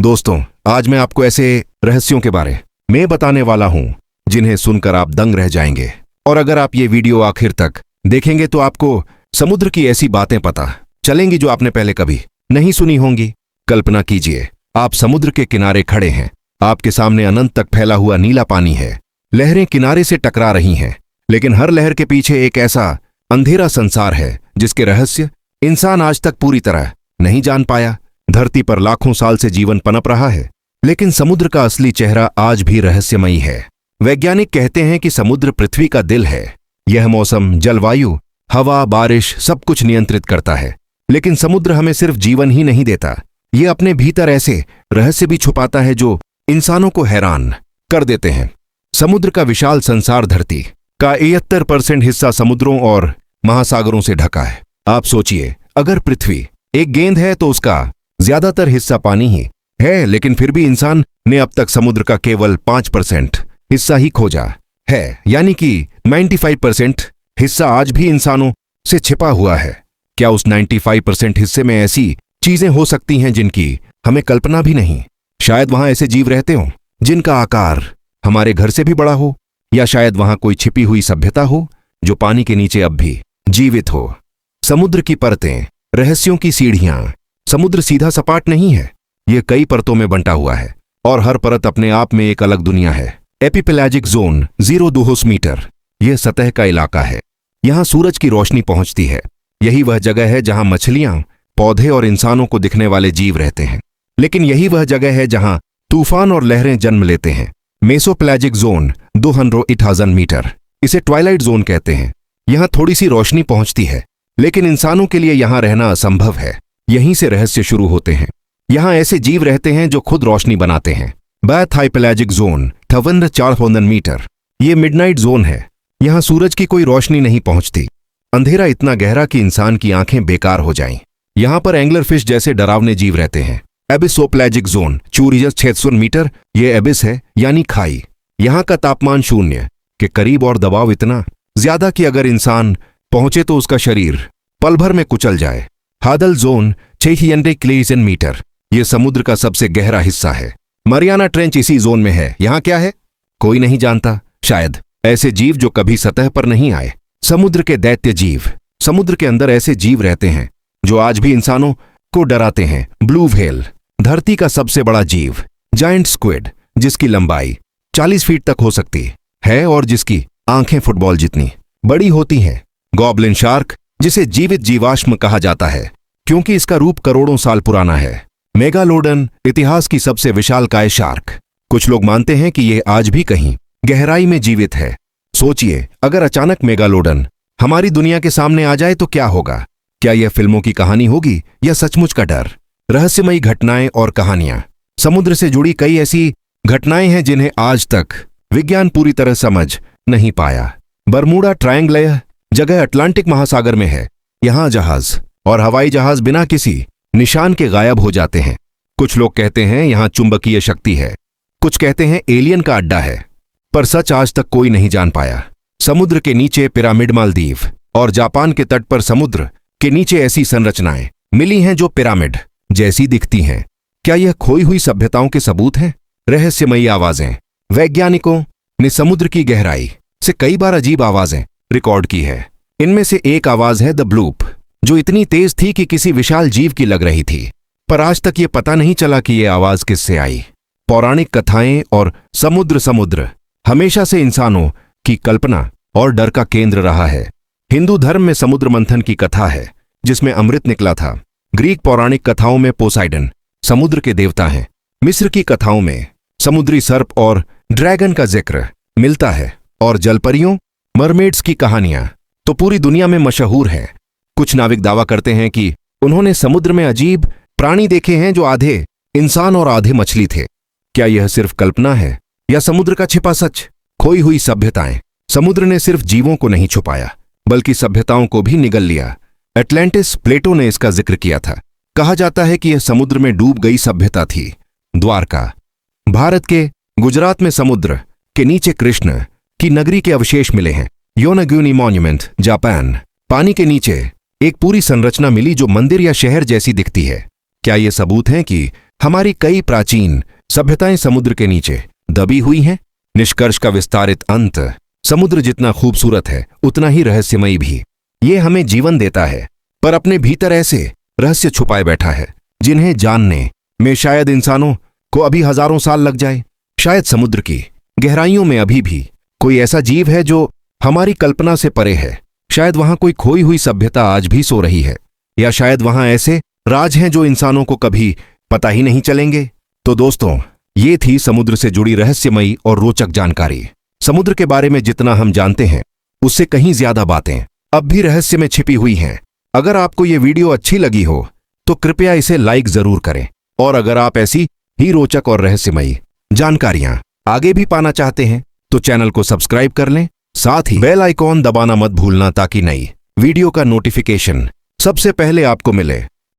दोस्तों, आज मैं आपको ऐसे रहस्यों के बारे में बताने वाला हूं जिन्हें सुनकर आप दंग रह जाएंगे। और अगर आप ये वीडियो आखिर तक देखेंगे तो आपको समुद्र की ऐसी बातें पता चलेंगी जो आपने पहले कभी नहीं सुनी होंगी। कल्पना कीजिए, आप समुद्र के किनारे खड़े हैं। आपके सामने अनंत तक फैला हुआ नीला पानी है। लहरें किनारे से टकरा रही हैं, लेकिन हर लहर के पीछे एक ऐसा अंधेरा संसार है जिसके रहस्य इंसान आज तक पूरी तरह नहीं जान पाया। धरती पर लाखों साल से जीवन पनप रहा है, लेकिन समुद्र का असली चेहरा आज भी रहस्यमयी है। वैज्ञानिक कहते हैं कि समुद्र पृथ्वी का दिल है। यह मौसम, जलवायु, हवा, बारिश सब कुछ नियंत्रित करता है। लेकिन समुद्र हमें सिर्फ जीवन ही नहीं देता, ये अपने भीतर ऐसे रहस्य भी छुपाता है जो इंसानों को हैरान कर देते हैं। समुद्र का विशाल संसार धरती का 73% हिस्सा समुद्रों और महासागरों से ढका है। आप सोचिए, अगर पृथ्वी एक गेंद है तो उसका ज्यादातर हिस्सा पानी ही है, लेकिन फिर भी इंसान ने अब तक समुद्र का केवल 5% हिस्सा ही खोजा है, यानी कि 95% हिस्सा आज भी इंसानों से छिपा हुआ है। क्या उस 95% हिस्से में ऐसी चीजें हो सकती हैं जिनकी हमें कल्पना भी नहीं? शायद वहां ऐसे जीव रहते हों जिनका आकार हमारे घर से भी बड़ा हो, या शायद वहां कोई छिपी हुई सभ्यता हो जो पानी के नीचे अब भी जीवित हो। समुद्र की परतें, रहस्यों की सीढ़ियां। समुद्र सीधा सपाट नहीं है, ये कई परतों में बंटा हुआ है और हर परत अपने आप में एक अलग दुनिया है। एपिपेलाजिक जोन 0 मीटर यह सतह का इलाका है। यहां सूरज की रोशनी पहुंचती है। यही वह जगह है जहां मछलियां, पौधे और इंसानों को दिखने वाले जीव रहते हैं। लेकिन यही वह जगह है जहां तूफान और लहरें जन्म लेते हैं। मेसोपेलाजिक जोन 208,000 मीटर, इसे ट्वाइलाइट जोन कहते हैं। यहां थोड़ी सी रोशनी पहुंचती है, लेकिन इंसानों के लिए यहां रहना असंभव है। यहीं से रहस्य शुरू होते हैं। यहां ऐसे जीव रहते हैं जो खुद रोशनी बनाते हैं। बाथहाइपेलाजिक जोन 58,000 मीटर, ये मिडनाइट जोन है। यहां सूरज की कोई रोशनी नहीं पहुंचती। अंधेरा इतना गहरा कि इंसान की आंखें बेकार हो जाएं। यहां पर एंगलर फिश जैसे डरावने जीव रहते हैं। एबिसोपेलाजिक जोन 64,600 मीटर, ये एबिस है यानी खाई। यहां का तापमान शून्य के करीब और दबाव इतना ज्यादा कि अगर इंसान पहुंचे तो उसका शरीर पल भर में कुचल जाए। हादल जोन 600 मीटर, यह समुद्र का सबसे गहरा हिस्सा है। मरियाना ट्रेंच इसी जोन में है। यहां क्या है कोई नहीं जानता। शायद ऐसे जीव जो कभी सतह पर नहीं आए। समुद्र के दैत्य जीव। समुद्र के अंदर ऐसे जीव रहते हैं जो आज भी इंसानों को डराते हैं। ब्लू व्हेल, धरती का सबसे बड़ा जीव। जायंट स्क्विड, जिसकी लंबाई 40 फीट तक हो सकती है और जिसकी आंखें फुटबॉल जितनी बड़ी होती हैं। गॉबलिन शार्क, जिसे जीवित जीवाश्म कहा जाता है क्योंकि इसका रूप करोड़ों साल पुराना है। मेगालोडन, इतिहास की सबसे विशालकाय शार्क। कुछ लोग मानते हैं कि यह आज भी कहीं गहराई में जीवित है। सोचिए, अगर अचानक मेगालोडन हमारी दुनिया के सामने आ जाए तो क्या होगा? क्या यह फिल्मों की कहानी होगी या सचमुच का डर? रहस्यमयी घटनाएं और कहानियां। समुद्र से जुड़ी कई ऐसी घटनाएं हैं जिन्हें आज तक विज्ञान पूरी तरह समझ नहीं पाया। बरमूडा ट्रायंगल, यह जगह अटलांटिक महासागर में है। यहां जहाज और हवाई जहाज बिना किसी निशान के गायब हो जाते हैं। कुछ लोग कहते हैं यहां चुंबकीय शक्ति है, कुछ कहते हैं एलियन का अड्डा है, पर सच आज तक कोई नहीं जान पाया। समुद्र के नीचे पिरामिड, मालदीव और जापान के तट पर समुद्र के नीचे ऐसी संरचनाएं मिली हैं जो पिरामिड जैसी दिखती हैं। क्या यह खोई हुई सभ्यताओं के सबूत हैं? रहस्यमयी आवाजें। वैज्ञानिकों ने समुद्र की गहराई से कई बार अजीब आवाजें रिकॉर्ड की है। इनमें से एक आवाज है द ब्लूप, जो इतनी तेज थी कि किसी विशाल जीव की लग रही थी, पर आज तक ये पता नहीं चला कि ये आवाज किससे आई। पौराणिक कथाएं और समुद्र हमेशा से इंसानों की कल्पना और डर का केंद्र रहा है। हिंदू धर्म में समुद्र मंथन की कथा है जिसमें अमृत निकला था। ग्रीक पौराणिक कथाओं में पोसाइडन समुद्र के देवता हैं। मिस्र की कथाओं में समुद्री सर्प और ड्रैगन का जिक्र मिलता है। और जलपरियों, मरमेड्स की कहानियां तो पूरी दुनिया में मशहूर हैं। कुछ नाविक दावा करते हैं कि उन्होंने समुद्र में अजीब प्राणी देखे हैं जो आधे इंसान और आधे मछली थे। क्या यह सिर्फ कल्पना है या समुद्र का छिपा सच? खोई हुई सभ्यताएं। समुद्र ने सिर्फ जीवों को नहीं छुपाया, बल्कि सभ्यताओं को भी निगल लिया। एटलांटिस, प्लेटो ने इसका जिक्र किया था। कहा जाता है कि यह समुद्र में डूब गई सभ्यता थी। द्वारका, भारत के गुजरात में समुद्र के नीचे कृष्ण की नगरी के अवशेष मिले हैं। योनागुनी मॉन्यूमेंट, जापान, पानी के नीचे एक पूरी संरचना मिली जो मंदिर या शहर जैसी दिखती है। क्या ये सबूत हैं कि हमारी कई प्राचीन सभ्यताएं समुद्र के नीचे दबी हुई हैं। निष्कर्ष का विस्तारित अंत, समुद्र जितना खूबसूरत है उतना ही रहस्यमयी भी। ये हमें जीवन देता है, पर अपने भीतर ऐसे रहस्य छुपाए बैठा है जिन्हें जानने में शायद इंसानों को अभी हजारों साल लग जाए। शायद समुद्र की गहराइयों में अभी भी कोई ऐसा जीव है जो हमारी कल्पना से परे है। शायद वहां कोई खोई हुई सभ्यता आज भी सो रही है, या शायद वहां ऐसे राज हैं जो इंसानों को कभी पता ही नहीं चलेंगे। तो दोस्तों, ये थी समुद्र से जुड़ी रहस्यमयी और रोचक जानकारी। समुद्र के बारे में जितना हम जानते हैं उससे कहीं ज्यादा बातें अब भी रहस्य में छिपी हुई हैं। अगर आपको ये वीडियो अच्छी लगी हो तो कृपया इसे लाइक जरूर करें, और अगर आप ऐसी ही रोचक और रहस्यमयी जानकारियां आगे भी पाना चाहते हैं तो चैनल को सब्सक्राइब कर लें। साथ ही बेल आइकॉन दबाना मत भूलना ताकि नई वीडियो का नोटिफिकेशन सबसे पहले आपको मिले।